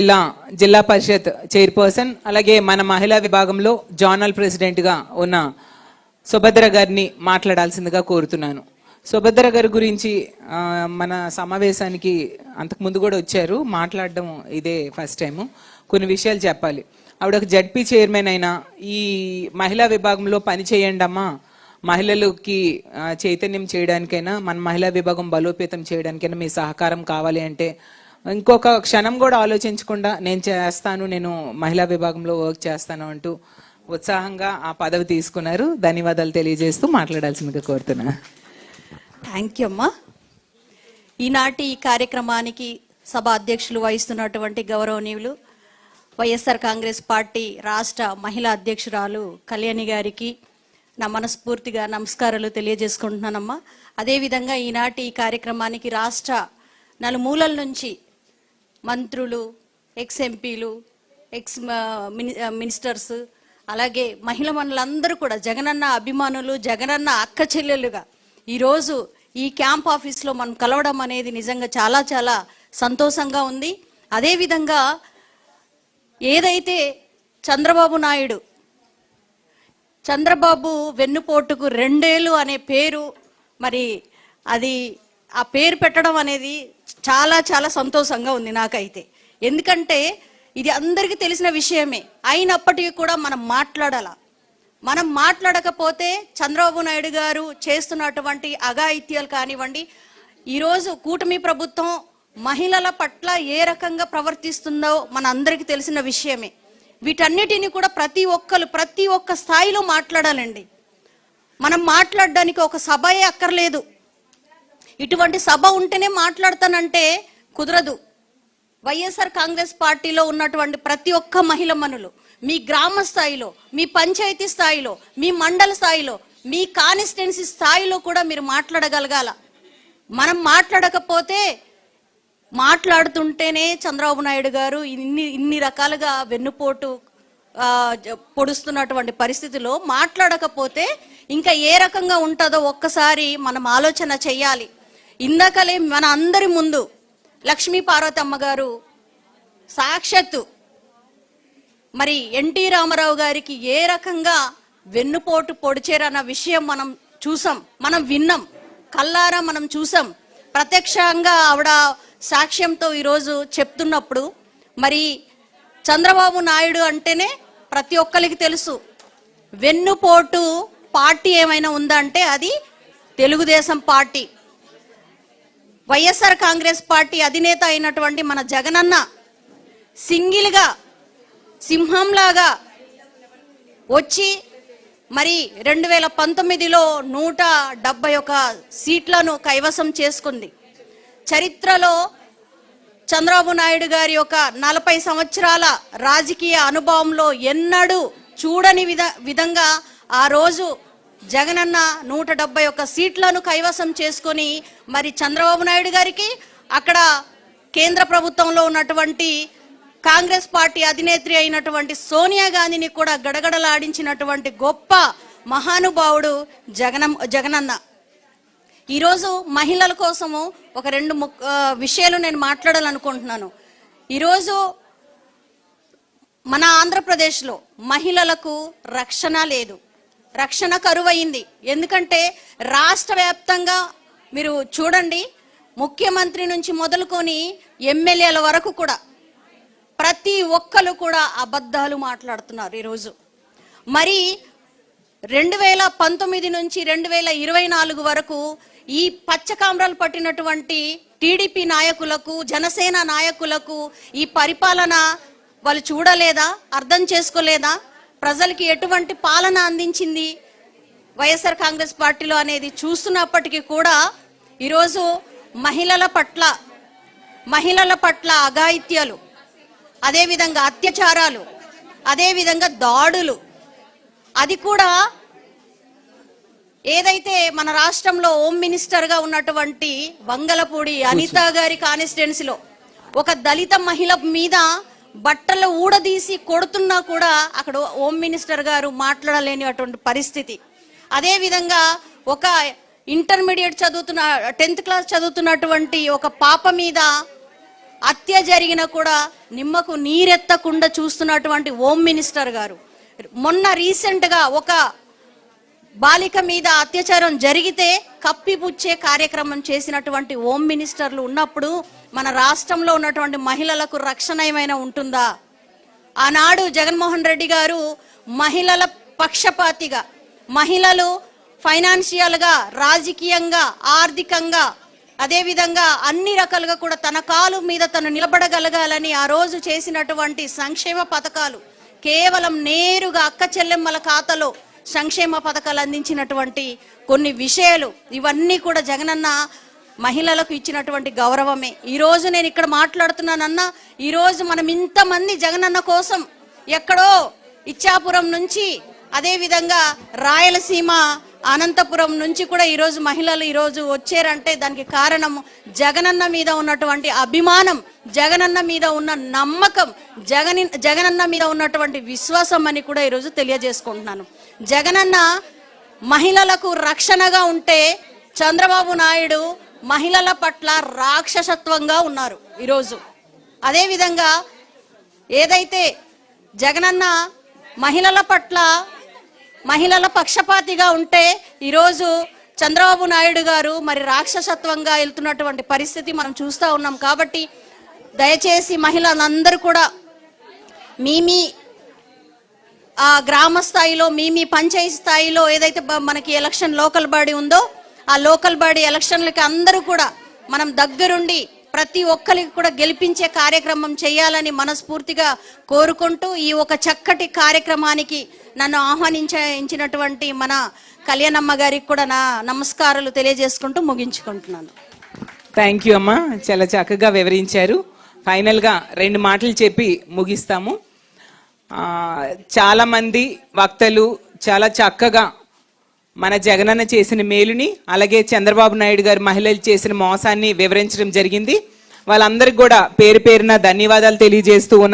జిల్లా పరిషత్ చైర్పర్సన్ అలాగే మన మహిళా విభాగంలో జోనల్ ప్రెసిడెంట్గా ఉన్న సుభద్ర గారిని మాట్లాడాల్సిందిగా కోరుతున్నాను. సుభద్ర గారి గురించి మన సమావేశానికి అంతకు ముందు కూడా వచ్చారు, మాట్లాడడం ఇదే ఫస్ట్ టైము. కొన్ని విషయాలు చెప్పాలి. ఆవిడ ఒక జడ్పీ చైర్మన్ అయినా ఈ మహిళా విభాగంలో పని చేయండి అమ్మా, మహిళలకి చైతన్యం చేయడానికైనా మన మహిళా విభాగం బలోపేతం చేయడానికైనా మీ సహకారం కావాలి అంటే ఇంకొక క్షణం కూడా ఆలోచించకుండా నేను చేస్తాను, నేను మహిళా విభాగంలో వర్క్ చేస్తాను అంటూ ఉత్సాహంగా ఆ పదవి తీసుకున్నారు. ధన్యవాదాలు తెలియజేస్తూ మాట్లాడాల్సిందిగా కోరుతున్నా. థ్యాంక్ యూ అమ్మా. ఈనాటి ఈ కార్యక్రమానికి సభ అధ్యక్షులు వహిస్తున్నటువంటి గౌరవనీయులు వైఎస్ఆర్ కాంగ్రెస్ పార్టీ రాష్ట్ర మహిళా అధ్యక్షురాలు కళ్యాణి గారికి నా మనస్ఫూర్తిగా నమస్కారాలు తెలియజేసుకుంటున్నానమ్మా. అదేవిధంగా ఈనాటి ఈ కార్యక్రమానికి రాష్ట్ర నలుమూలల నుంచి మంత్రులు, ఎక్స్ ఎంపీలు, ఎక్స్ మినిస్టర్స్, అలాగే మహిళా మనులందరూ కూడా జగనన్న అభిమానులు, జగనన్న అక్క చెల్లెలుగా ఈరోజు ఈ క్యాంప్ ఆఫీస్లో మనం కలవడం అనేది నిజంగా చాలా చాలా సంతోషంగా ఉంది. అదేవిధంగా ఏదైతే చంద్రబాబు వెన్నుపోటుకు 2 ఏళ్ళు అనే పేరు, మరి అది ఆ పేరు పెట్టడం అనేది చాలా చాలా సంతోషంగా ఉంది నాకైతే. ఎందుకంటే ఇది అందరికీ తెలిసిన విషయమే, అయినప్పటికీ కూడా మనం మనం మాట్లాడకపోతే చంద్రబాబు నాయుడు గారు చేస్తున్నటువంటి అఘాయిత్యాలు కానివ్వండి, ఈరోజు కూటమి ప్రభుత్వం మహిళల పట్ల ఏ రకంగా ప్రవర్తిస్తుందో మన అందరికీ తెలిసిన విషయమే. వీటన్నిటిని కూడా ప్రతి ఒక్క స్థాయిలో మాట్లాడాలండి. మనం మాట్లాడడానికి ఒక సభయే అక్కర్లేదు, ఇటువంటి సభ ఉంటేనే మాట్లాడతానంటే కుదరదు. వైఎస్ఆర్ కాంగ్రెస్ పార్టీలో ఉన్నటువంటి ప్రతి ఒక్క మహిళ మనులు మీ గ్రామ స్థాయిలో, మీ పంచాయతీ స్థాయిలో, మీ మండల స్థాయిలో, మీ కాన్స్టిట్యున్సీ స్థాయిలో కూడా మీరు మాట్లాడగలగాల. మనం మాట్లాడకపోతే మాట్లాడుతుంటేనే చంద్రబాబు నాయుడు గారు ఇన్ని రకాలుగా వెన్నుపోటు పొడుస్తున్నటువంటి పరిస్థితిలో మాట్లాడకపోతే ఇంకా ఏ రకంగా ఉంటుందో ఒక్కసారి మనం ఆలోచన చెయ్యాలి. ఇందాకలే మన అందరి ముందు లక్ష్మీ పార్వతమ్మ గారు సాక్షాత్తు మరి ఎన్టీ రామారావు గారికి ఏ రకంగా వెన్నుపోటు పొడిచారన్న విషయం మనం చూసాం, మనం విన్నాం, కల్లారా మనం చూసాం. ప్రత్యక్షంగా ఆవిడ సాక్ష్యంతో ఈరోజు చెప్తున్నప్పుడు మరి చంద్రబాబు నాయుడు అంటేనే ప్రతి ఒక్కరికి తెలుసు, వెన్నుపోటు పార్టీ ఏమైనా ఉందంటే అది తెలుగుదేశం పార్టీ. వైఎస్ఆర్ కాంగ్రెస్ పార్టీ అధినేత అయినటువంటి మన జగనన్న సింగిల్గా సింహంలాగా వచ్చి మరి 2019లో 171 సీట్లను కైవసం చేసుకుంది. చరిత్రలో చంద్రబాబు నాయుడు గారి యొక్క 40 సంవత్సరాల రాజకీయ అనుభవంలో ఎన్నడూ చూడని విధంగా ఆ రోజు జగనన్న 171 సీట్లను కైవసం చేసుకొని మరి చంద్రబాబు నాయుడు గారికి అక్కడ కేంద్ర ప్రభుత్వంలో ఉన్నటువంటి కాంగ్రెస్ పార్టీ అధినేత్రి అయినటువంటి సోనియా గాంధీని కూడా గడగడలాడించినటువంటి గొప్ప మహానుభావుడు జగనన్న. ఈరోజు మహిళల కోసము ఒక 2 విషయాలు నేను మాట్లాడాలనుకుంటున్నాను. ఈరోజు మన ఆంధ్రప్రదేశ్లో మహిళలకు రక్షణ లేదు, రక్షణ కరువైంది. ఎందుకంటే రాష్ట్ర వ్యాప్తంగా మీరు చూడండి, ముఖ్యమంత్రి నుంచి మొదలుకొని ఎమ్మెల్యేల వరకు కూడా ప్రతి ఒక్కరు కూడా అబద్ధాలు మాట్లాడుతున్నారు. ఈరోజు మరి 2019 నుంచి 2024 వరకు ఈ పచ్చకామ్రాలు పట్టినటువంటి టీడీపీ నాయకులకు, జనసేన నాయకులకు ఈ పరిపాలన వాళ్ళు చూడలేదా, అర్థం చేసుకోలేదా? ప్రజలకి ఎటువంటి పాలన అందించింది వైఎస్ఆర్ కాంగ్రెస్ పార్టీలో అనేది చూస్తున్నప్పటికీ కూడా ఈరోజు మహిళల పట్ల అఘాయిత్యాలు, అదేవిధంగా అత్యాచారాలు, అదేవిధంగా దాడులు, అది కూడా ఏదైతే మన రాష్ట్రంలో హోమ్ మినిస్టర్గా ఉన్నటువంటి వంగలపూడి అనిత గారి కాన్స్టిట్యున్సీలో ఒక దళిత మహిళ మీద బట్టలు ఊడదీసి కొడుతున్నా కూడా అక్కడ హోమ్ మినిస్టర్ గారు మాట్లాడలేని అటువంటి పరిస్థితి. అదేవిధంగా ఒక ఇంటర్మీడియట్ 10th క్లాస్ చదువుతున్నటువంటి ఒక పాప మీద హత్య జరిగిన కూడా నిమ్మకు నీరెత్తకుండా చూస్తున్నటువంటి హోమ్ మినిస్టర్ గారు, మొన్న రీసెంట్గా ఒక బాలిక మీద అత్యాచారం జరిగితే కప్పిపుచ్చే కార్యక్రమం చేసినటువంటి హోమ్ మినిస్టర్లు ఉన్నప్పుడు మన రాష్ట్రంలో ఉన్నటువంటి మహిళలకు రక్షణ ఏమైనా ఉంటుందా? ఆనాడు జగన్మోహన్ రెడ్డి గారు మహిళల పక్షపాతిగా, మహిళలు ఫైనాన్షియల్గా, రాజకీయంగా, ఆర్థికంగా, అదేవిధంగా అన్ని రకాలుగా కూడా తన కాలు మీద తను నిలబడగలగాలని ఆ రోజు చేసినటువంటి సంక్షేమ పథకాలు, కేవలం నేరుగా అక్క చెల్లెమ్మల ఖాతాలో సంక్షేమ పథకాలు అందించినటువంటి కొన్ని విషయాలు, ఇవన్నీ కూడా జగనన్న మహిళలకు ఇచ్చినటువంటి గౌరవమే. ఈరోజు నేను ఇక్కడ మాట్లాడుతున్నానన్నా, ఈరోజు మనం ఇంతమంది జగనన్న కోసం ఎక్కడో ఇచ్చాపురం నుంచి, అదేవిధంగా రాయలసీమ అనంతపురం నుంచి కూడా ఈరోజు మహిళలు ఈరోజు వచ్చారంటే దానికి కారణం జగనన్న మీద ఉన్నటువంటి అభిమానం, జగనన్న మీద ఉన్న నమ్మకం, జగనన్న మీద ఉన్నటువంటి విశ్వాసం అని కూడా ఈరోజు తెలియజేసుకుంటున్నాను. జగనన్న మహిళలకు రక్షణగా ఉంటే చంద్రబాబు నాయుడు మహిళల పట్ల రాక్షసత్వంగా ఉన్నారు ఈరోజు. అదేవిధంగా ఏదైతే జగనన్న మహిళల పట్ల మహిళల పక్షపాతిగా ఉంటే ఈరోజు చంద్రబాబు నాయుడు గారు మరి రాక్షసత్వంగా వెళ్తున్నటువంటి పరిస్థితి మనం చూస్తూ ఉన్నాం. కాబట్టి దయచేసి మహిళలందరూ కూడా మీ ఆ గ్రామ స్థాయిలో, మీ పంచాయతీ స్థాయిలో ఏదైతే మనకి ఎలక్షన్ లోకల్ బాడీ ఉందో ఆ లోకల్ బాడీ ఎలక్షన్లకి అందరూ కూడా మనం దగ్గరుండి ప్రతి ఒక్కరికి కూడా గెలిపించే కార్యక్రమం చేయాలని మనస్ఫూర్తిగా కోరుకుంటూ ఈ ఒక చక్కటి కార్యక్రమానికి నన్ను ఆహ్వానించినటువంటి మన కళ్యాణమ్మ గారికి కూడా నా నమస్కారాలు తెలియజేసుకుంటూ ముగించుకుంటున్నాను. థ్యాంక్ యూ అమ్మా, చాలా చక్కగా వివరించారు. ఫైనల్గా 2 మాటలు చెప్పి ముగిస్తాము. చాలా మంది వక్తలు చాలా చక్కగా మన జగనన్న చేసిన మేలుని, అలాగే చంద్రబాబు నాయుడు గారు మహిళలు చేసిన మోసాన్ని వివరించడం జరిగింది. వాళ్ళందరికీ కూడా పేరు పేరున ధన్యవాదాలు తెలియజేస్తూ ఉన్నారు.